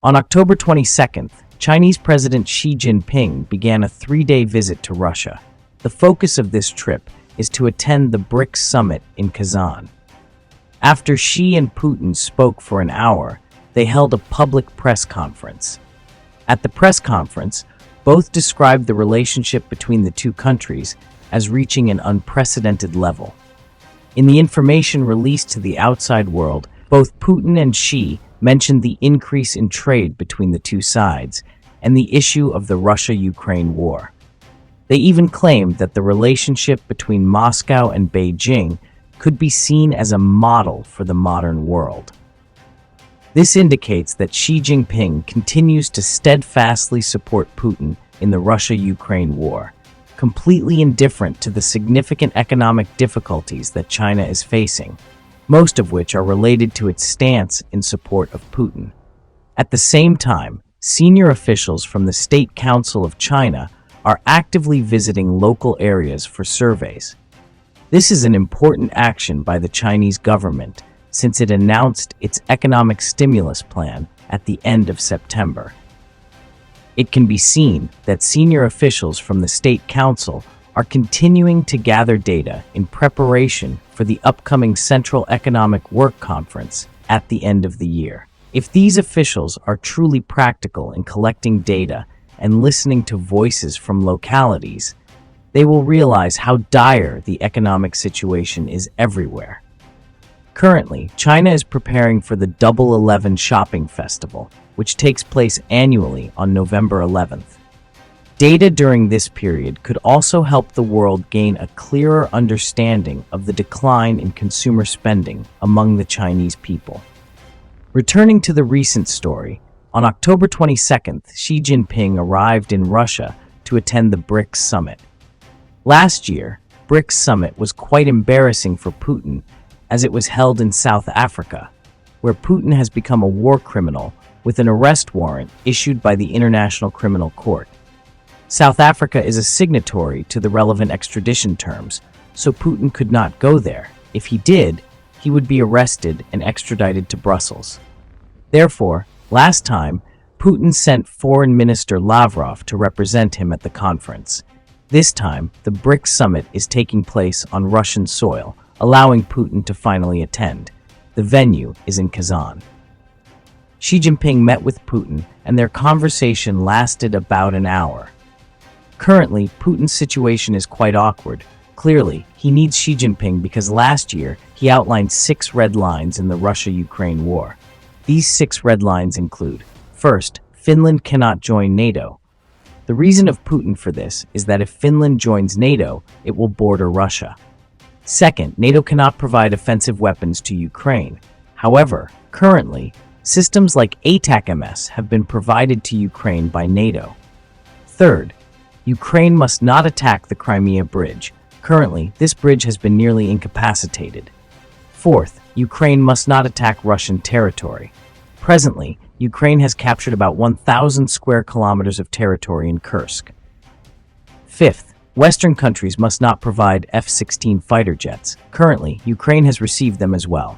On October 22nd, Chinese President Xi Jinping began a three-day visit to Russia. The focus of this trip is to attend the BRICS summit in Kazan. After Xi and Putin spoke for an hour, they held a public press conference. At the press conference, both described the relationship between the two countries as reaching an unprecedented level. In the information released to the outside world, both Putin and Xi mentioned the increase in trade between the two sides and the issue of the Russia-Ukraine war. They even claimed that the relationship between Moscow and Beijing could be seen as a model for the modern world. This indicates that Xi Jinping continues to steadfastly support Putin in the Russia-Ukraine war, completely indifferent to the significant economic difficulties that China is facing, most of which are related to its stance in support of Putin. At the same time, senior officials from the State Council of China are actively visiting local areas for surveys. This is an important action by the Chinese government since it announced its economic stimulus plan at the end of September. It can be seen that senior officials from the State Council are continuing to gather data in preparation for the upcoming Central Economic Work Conference at the end of the year. If these officials are truly practical in collecting data and listening to voices from localities, they will realize how dire the economic situation is everywhere. Currently, China is preparing for the Double 11 Shopping Festival, which takes place annually on November 11th. Data during this period could also help the world gain a clearer understanding of the decline in consumer spending among the Chinese people. Returning to the recent story, on October 22nd, Xi Jinping arrived in Russia to attend the BRICS summit. Last year, BRICS summit was quite embarrassing for Putin as it was held in South Africa, where Putin has become a war criminal with an arrest warrant issued by the International Criminal Court. South Africa is a signatory to the relevant extradition terms, so Putin could not go there. If he did, he would be arrested and extradited to Brussels. Therefore, last time, Putin sent Foreign Minister Lavrov to represent him at the conference. This time, the BRICS summit is taking place on Russian soil, allowing Putin to finally attend. The venue is in Kazan. Xi Jinping met with Putin, and their conversation lasted about an hour. Currently, Putin's situation is quite awkward. Clearly, he needs Xi Jinping because last year he outlined 6 red lines in the Russia-Ukraine war. These 6 red lines include: first, Finland cannot join NATO. The reason of Putin for this is that if Finland joins NATO, it will border Russia. Second, NATO cannot provide offensive weapons to Ukraine. However, currently, systems like ATACMS have been provided to Ukraine by NATO. Third, Ukraine must not attack the Crimea Bridge. Currently, this bridge has been nearly incapacitated. Fourth, Ukraine must not attack Russian territory. Presently, Ukraine has captured about 1,000 square kilometers of territory in Kursk. Fifth, Western countries must not provide F-16 fighter jets. Currently, Ukraine has received them as well.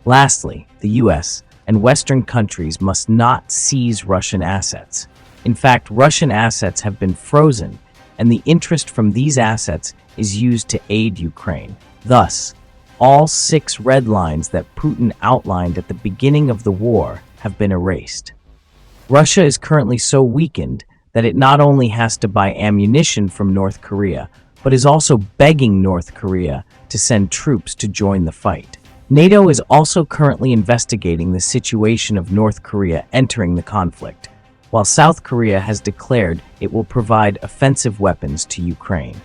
Lastly, the US and Western countries must not seize Russian assets. In fact, Russian assets have been frozen, and the interest from these assets is used to aid Ukraine. Thus, all 6 red lines that Putin outlined at the beginning of the war have been erased. Russia is currently so weakened that it not only has to buy ammunition from North Korea, but is also begging North Korea to send troops to join the fight. NATO is also currently investigating the situation of North Korea entering the conflict, while South Korea has declared it will provide offensive weapons to Ukraine.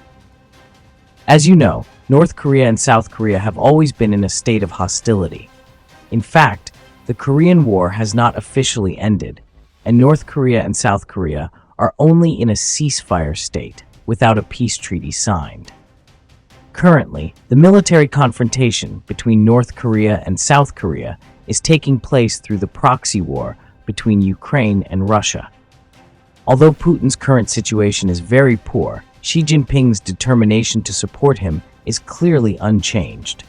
As you know, North Korea and South Korea have always been in a state of hostility. In fact, the Korean War has not officially ended, and North Korea and South Korea are only in a ceasefire state, without a peace treaty signed. Currently, the military confrontation between North Korea and South Korea is taking place through the proxy war between Ukraine and Russia. Although Putin's current situation is very poor, Xi Jinping's determination to support him is clearly unchanged.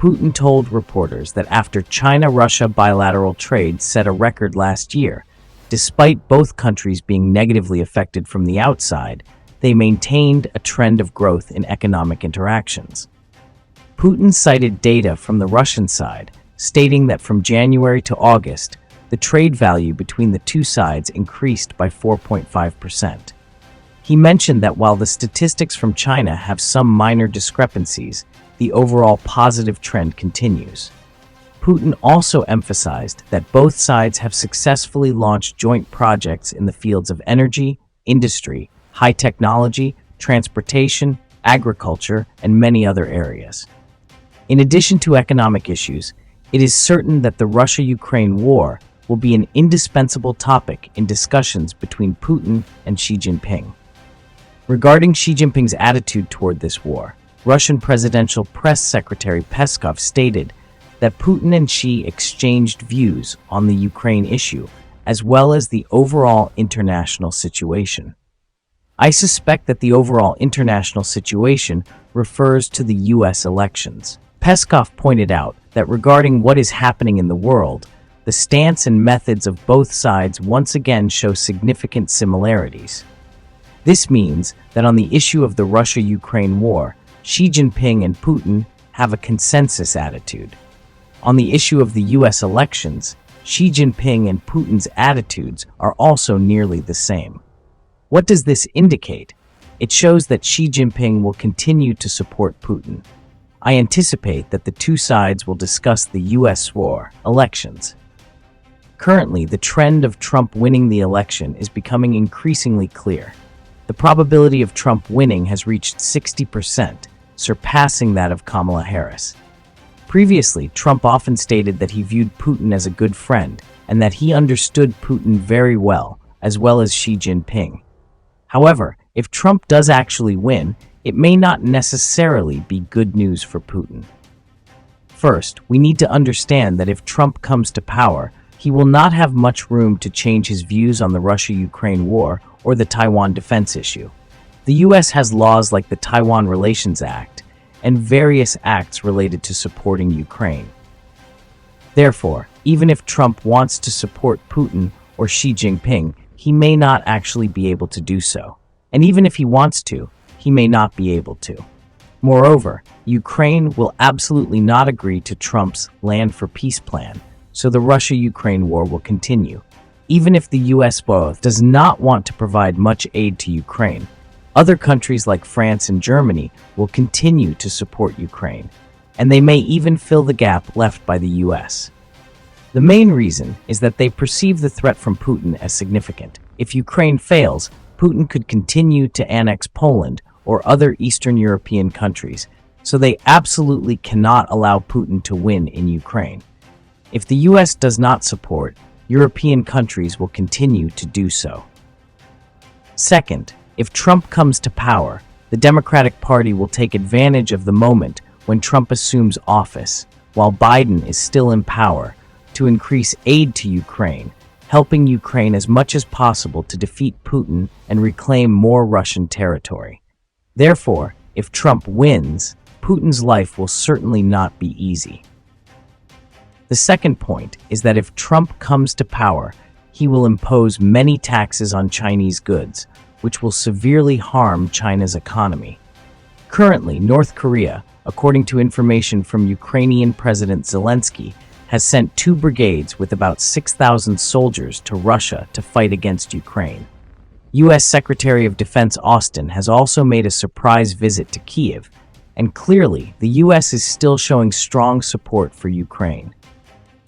Putin told reporters that after China-Russia bilateral trade set a record last year, despite both countries being negatively affected from the outside, they maintained a trend of growth in economic interactions. Putin cited data from the Russian side, stating that from January to August, the trade value between the two sides increased by 4.5%. He mentioned that while the statistics from China have some minor discrepancies, the overall positive trend continues. Putin also emphasized that both sides have successfully launched joint projects in the fields of energy, industry, high technology, transportation, agriculture, and many other areas. In addition to economic issues, it is certain that the Russia-Ukraine war will be an indispensable topic in discussions between Putin and Xi Jinping. Regarding Xi Jinping's attitude toward this war, Russian Presidential Press Secretary Peskov stated that Putin and Xi exchanged views on the Ukraine issue, as well as the overall international situation. I suspect that the overall international situation refers to the U.S. elections. Peskov pointed out that regarding what is happening in the world, the stance and methods of both sides once again show significant similarities. This means that on the issue of the Russia-Ukraine war, Xi Jinping and Putin have a consensus attitude. On the issue of the U.S. elections, Xi Jinping and Putin's attitudes are also nearly the same. What does this indicate? It shows that Xi Jinping will continue to support Putin. I anticipate that the two sides will discuss the U.S. war elections. Currently, the trend of Trump winning the election is becoming increasingly clear. The probability of Trump winning has reached 60%, surpassing that of Kamala Harris. Previously, Trump often stated that he viewed Putin as a good friend and that he understood Putin very well as Xi Jinping. However, if Trump does actually win, it may not necessarily be good news for Putin. First, we need to understand that if Trump comes to power, he will not have much room to change his views on the Russia-Ukraine war or the Taiwan defense issue. The U.S. has laws like the Taiwan Relations Act and various acts related to supporting Ukraine. Therefore, even if Trump wants to support Putin or Xi Jinping, he may not actually be able to do so. And even if he wants to, he may not be able to. Moreover, Ukraine will absolutely not agree to Trump's Land for Peace plan, so the Russia-Ukraine war will continue. Even if the U.S. does not want to provide much aid to Ukraine, other countries like France and Germany will continue to support Ukraine, and they may even fill the gap left by the U.S. The main reason is that they perceive the threat from Putin as significant. If Ukraine fails, Putin could continue to annex Poland or other Eastern European countries, so they absolutely cannot allow Putin to win in Ukraine. If the U.S. does not support, European countries will continue to do so. Second, if Trump comes to power, the Democratic Party will take advantage of the moment when Trump assumes office, while Biden is still in power, to increase aid to Ukraine, helping Ukraine as much as possible to defeat Putin and reclaim more Russian territory. Therefore, if Trump wins, Putin's life will certainly not be easy. The second point is that if Trump comes to power, he will impose many taxes on Chinese goods, which will severely harm China's economy. Currently, North Korea, according to information from Ukrainian President Zelensky, has sent 2 brigades with about 6,000 soldiers to Russia to fight against Ukraine. U.S. Secretary of Defense Austin has also made a surprise visit to Kyiv, and clearly, the U.S. is still showing strong support for Ukraine.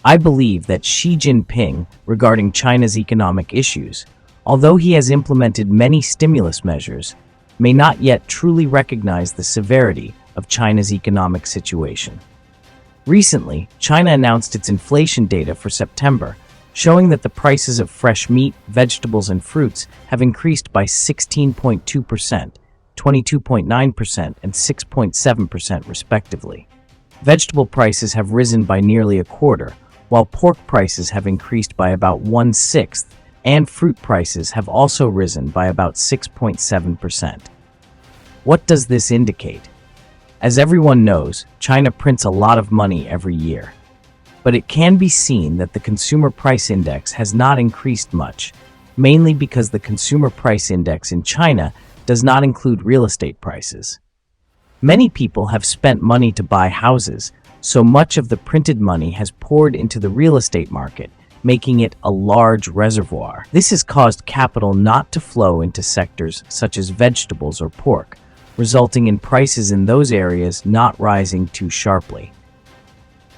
I believe that Xi Jinping, regarding China's economic issues, although he has implemented many stimulus measures, may not yet truly recognize the severity of China's economic situation. Recently, China announced its inflation data for September, showing that the prices of fresh meat, vegetables, and fruits have increased by 16.2%, 22.9%, and 6.7% respectively. Vegetable prices have risen by nearly a quarter, while pork prices have increased by about 1/6, and fruit prices have also risen by about 6.7%. What does this indicate? As everyone knows, China prints a lot of money every year. But it can be seen that the Consumer Price Index has not increased much, mainly because the Consumer Price Index in China does not include real estate prices. Many people have spent money to buy houses, so much of the printed money has poured into the real estate market, making it a large reservoir. This has caused capital not to flow into sectors such as vegetables or pork, resulting in prices in those areas not rising too sharply.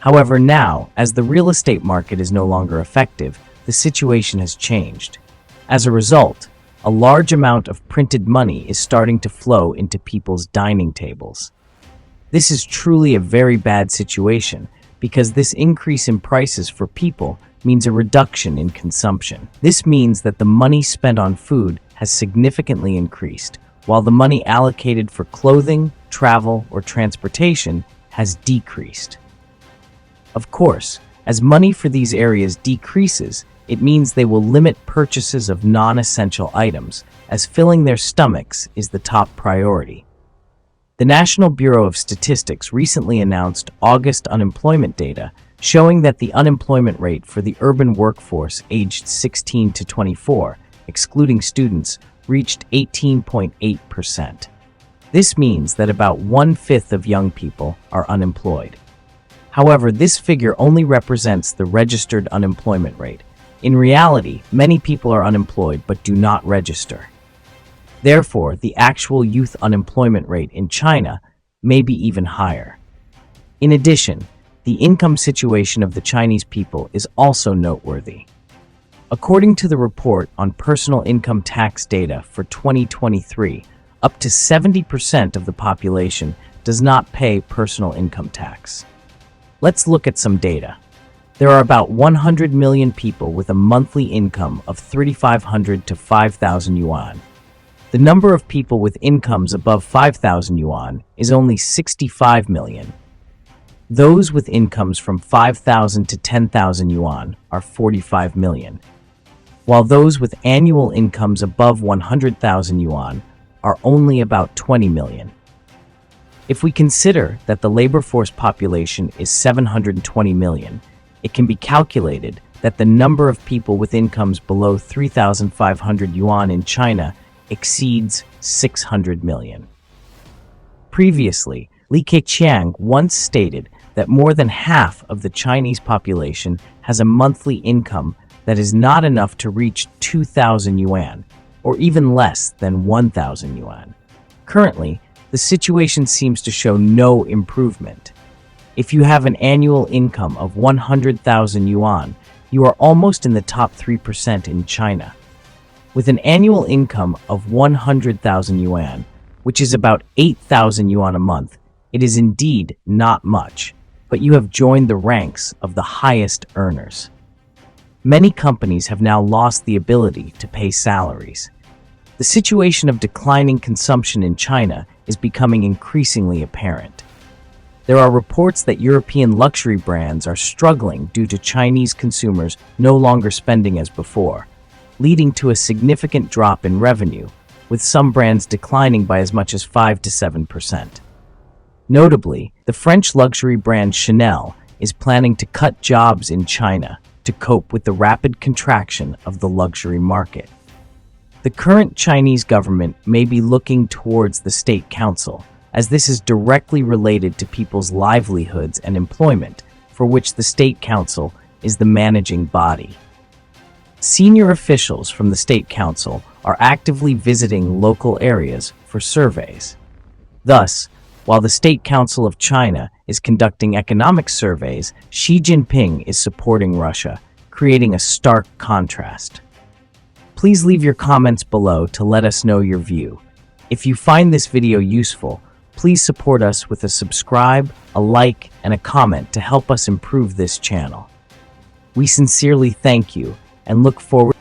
However, now, as the real estate market is no longer effective, the situation has changed. As a result, a large amount of printed money is starting to flow into people's dining tables. This is truly a very bad situation because this increase in prices for people means a reduction in consumption. This means that the money spent on food has significantly increased, while the money allocated for clothing, travel, or transportation has decreased. Of course, as money for these areas decreases, it means they will limit purchases of non-essential items, as filling their stomachs is the top priority. The National Bureau of Statistics recently announced August unemployment data, showing that the unemployment rate for the urban workforce aged 16 to 24, excluding students, reached 18.8%. This means that about 1/5 of young people are unemployed. However, this figure only represents the registered unemployment rate. In reality, many people are unemployed but do not register. Therefore, the actual youth unemployment rate in China may be even higher. In addition, the income situation of the Chinese people is also noteworthy. According to the report on personal income tax data for 2023, up to 70% of the population does not pay personal income tax. Let's look at some data. There are about 100 million people with a monthly income of 3,500 to 5,000 yuan. The number of people with incomes above 5,000 yuan is only 65 million. Those with incomes from 5,000 to 10,000 yuan are 45 million, while those with annual incomes above 100,000 yuan are only about 20 million. If we consider that the labor force population is 720 million, it can be calculated that the number of people with incomes below 3,500 yuan in China exceeds 600 million. Previously, Li Keqiang once stated that more than half of the Chinese population has a monthly income that is not enough to reach 2,000 yuan, or even less than 1,000 yuan. Currently, the situation seems to show no improvement. If you have an annual income of 100,000 yuan, you are almost in the top 3% in China. With an annual income of 100,000 yuan, which is about 8,000 yuan a month, it is indeed not much, but you have joined the ranks of the highest earners. Many companies have now lost the ability to pay salaries. The situation of declining consumption in China is becoming increasingly apparent. There are reports that European luxury brands are struggling due to Chinese consumers no longer spending as before, leading to a significant drop in revenue, with some brands declining by as much as 5 to 7%. Notably, the French luxury brand Chanel is planning to cut jobs in China to cope with the rapid contraction of the luxury market. The current Chinese government may be looking towards the State Council, as this is directly related to people's livelihoods and employment, for which the State Council is the managing body. Senior officials from the State Council are actively visiting local areas for surveys. Thus, while the State Council of China is conducting economic surveys, Xi Jinping is supporting Russia, creating a stark contrast. Please leave your comments below to let us know your view. If you find this video useful, please support us with a subscribe, a like, and a comment to help us improve this channel. We sincerely thank you and look forward